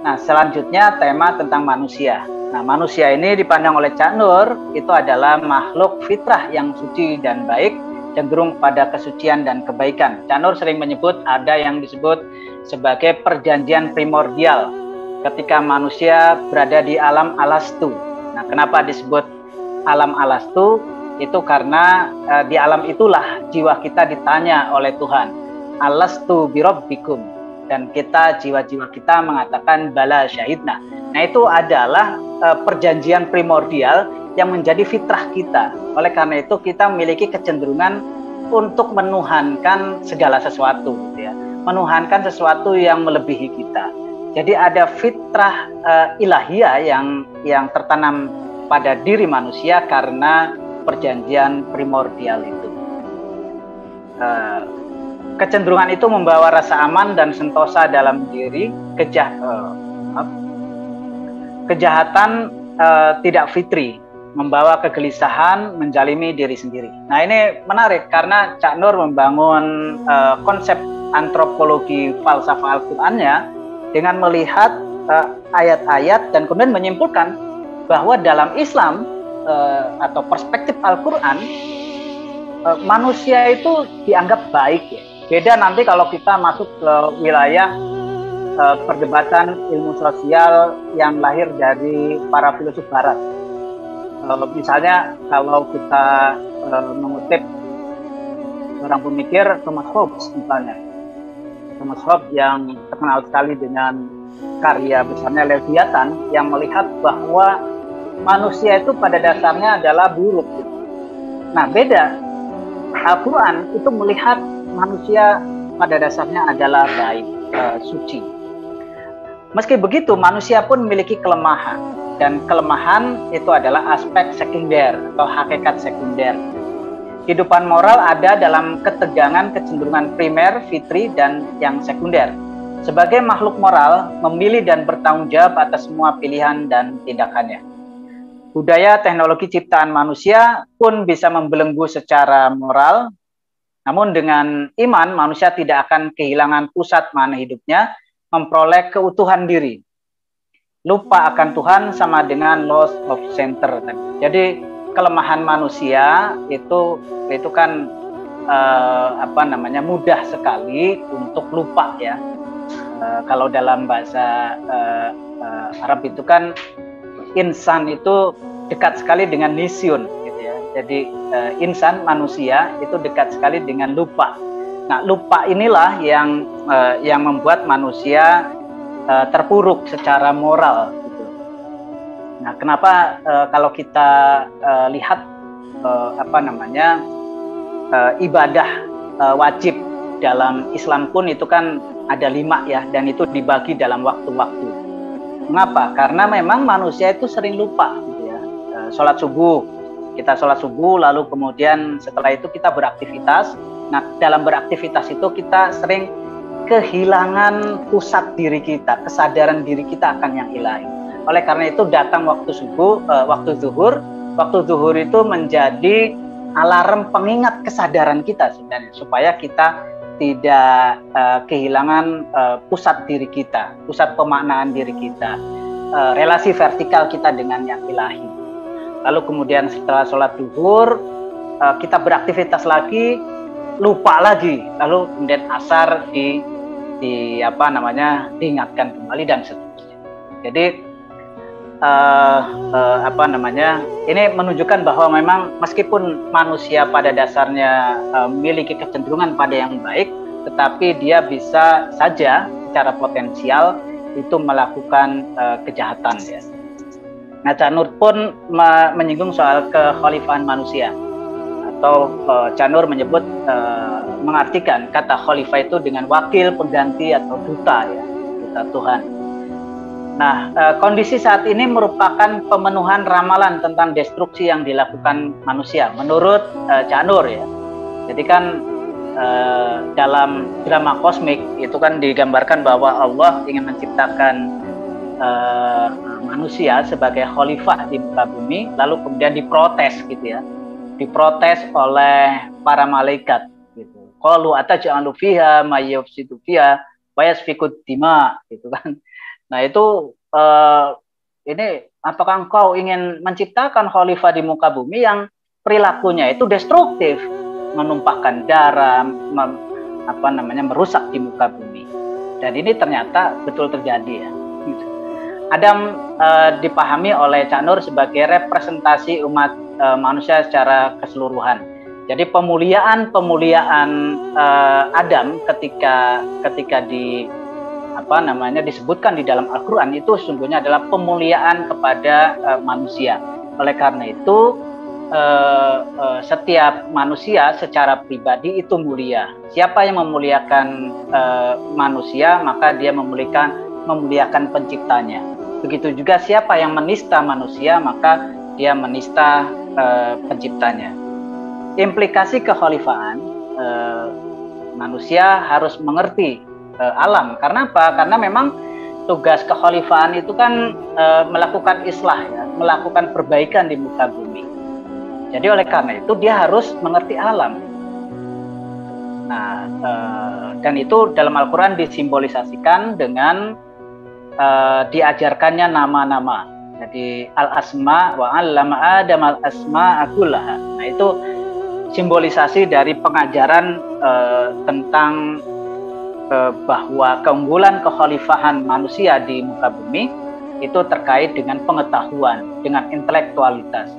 Nah, selanjutnya tema tentang manusia. Nah, manusia ini dipandang oleh Cak Nur itu adalah makhluk fitrah yang suci dan baik, cenderung pada kesucian dan kebaikan. Cak Nur sering menyebut ada yang disebut sebagai perjanjian primordial ketika manusia berada di alam alastu. Nah, kenapa disebut alam alastu? Itu karena di alam itulah jiwa kita ditanya oleh Tuhan, alastu birabbikum, dan kita, jiwa-jiwa kita mengatakan bala syahidna. Nah, itu adalah perjanjian primordial yang menjadi fitrah kita. Oleh karena itu kita memiliki kecenderungan untuk menuhankan segala sesuatu, gitu ya, menuhankan sesuatu yang melebihi kita. Jadi ada fitrah ilahiyah yang tertanam pada diri manusia karena perjanjian primordial itu. Kecenderungan itu membawa rasa aman dan sentosa dalam diri. Kejahatan tidak fitri, membawa kegelisahan, menjalimi diri sendiri. Nah, ini menarik karena Cak Nur membangun konsep antropologi falsafah Al-Qur'annya dengan melihat ayat-ayat dan kemudian menyimpulkan bahwa dalam Islam atau perspektif Al-Quran, manusia itu dianggap baik, ya. Beda nanti kalau kita masuk ke wilayah perdebatan ilmu sosial yang lahir dari para filsuf barat. Misalnya kalau kita mengutip seorang pemikir, Thomas Hobbes misalnya. Thomas Hobbes yang terkenal sekali dengan karya besarnya Leviathan, yang melihat bahwa manusia itu pada dasarnya adalah buruk. Nah, beda. Al-Quran itu melihat manusia pada dasarnya adalah baik, suci. Meski begitu, manusia pun memiliki kelemahan. Dan kelemahan itu adalah aspek sekunder atau hakikat sekunder. Kehidupan moral ada dalam ketegangan kecenderungan primer, fitri, dan yang sekunder. Sebagai makhluk moral, memilih dan bertanggung jawab atas semua pilihan dan tindakannya. Budaya teknologi ciptaan manusia pun bisa membelenggu secara moral, namun dengan iman manusia tidak akan kehilangan pusat mana hidupnya, memperoleh keutuhan diri. Lupa akan Tuhan sama dengan loss of center. Jadi kelemahan manusia itu kan mudah sekali untuk lupa, ya. Kalau dalam bahasa Arab itu kan insan itu dekat sekali dengan nisyun, gitu ya. Jadi insan, manusia itu dekat sekali dengan lupa. Nah, lupa inilah yang membuat manusia terpuruk secara moral, gitu. Nah, kenapa kalau kita lihat ibadah wajib dalam Islam pun itu kan ada 5, ya, dan itu dibagi dalam waktu-waktu. Mengapa? Karena memang manusia itu sering lupa, gitu ya. Sholat subuh, kita sholat subuh, lalu kemudian setelah itu kita beraktivitas. Nah, dalam beraktivitas itu kita sering kehilangan pusat diri kita, kesadaran diri kita akan yang ilahi. Oleh karena itu datang waktu subuh, waktu zuhur. Waktu zuhur itu menjadi alarm pengingat kesadaran kita sebenarnya, supaya kita tidak kehilangan pusat diri kita, pusat pemaknaan diri kita, relasi vertikal kita dengan yang ilahi. Lalu kemudian setelah sholat zuhur, kita beraktivitas lagi, lupa lagi, lalu kemudian asar diingatkan kembali dan seterusnya. Jadi ini menunjukkan bahwa memang meskipun manusia pada dasarnya memiliki kecenderungan pada yang baik, tetapi dia bisa saja secara potensial itu melakukan kejahatan, ya. Nah, Cak Nur pun menyinggung soal kekhalifahan manusia, atau Cak Nur menyebut mengartikan kata khalifah itu dengan wakil, pengganti, atau duta, ya, duta Tuhan. Nah, kondisi saat ini merupakan pemenuhan ramalan tentang destruksi yang dilakukan manusia menurut Cak Nur, ya. Jadi kan dalam drama kosmik itu kan digambarkan bahwa Allah ingin menciptakan manusia sebagai khalifah di muka bumi, lalu kemudian diprotes, gitu ya. Diprotes oleh para malaikat, gitu. Qalu ataj'alu fiha may yufsidu fiha wa yasfiku dima, gitu kan. Nah itu ini apakah engkau ingin menciptakan khalifah di muka bumi yang perilakunya itu destruktif, menumpahkan darah, merusak di muka bumi. Dan ini ternyata betul terjadi ya. Adam dipahami oleh Cak Nur sebagai representasi umat manusia secara keseluruhan. Jadi pemuliaan Adam ketika disebutkan di dalam Al-Quran itu sesungguhnya adalah pemuliaan kepada manusia. Oleh karena itu setiap manusia secara pribadi itu mulia. Siapa yang memuliakan manusia, maka dia memuliakan penciptanya. Begitu juga siapa yang menista manusia, maka dia menista penciptanya. Implikasi kekhalifahan, manusia harus mengerti alam. Karena apa? Karena memang tugas kekhalifahan itu kan melakukan islah, ya, melakukan perbaikan di muka bumi. Jadi oleh karena itu dia harus mengerti alam. Nah, dan itu dalam Al-Quran disimbolisasikan dengan diajarkannya nama-nama. Jadi al-asma wa 'allama Adam al-asma'a kullaha. Nah, itu simbolisasi dari pengajaran tentang bahwa keunggulan kekhalifahan manusia di muka bumi itu terkait dengan pengetahuan, dengan intelektualitas.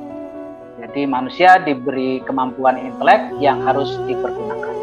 Jadi manusia diberi kemampuan intelek yang harus dipergunakan.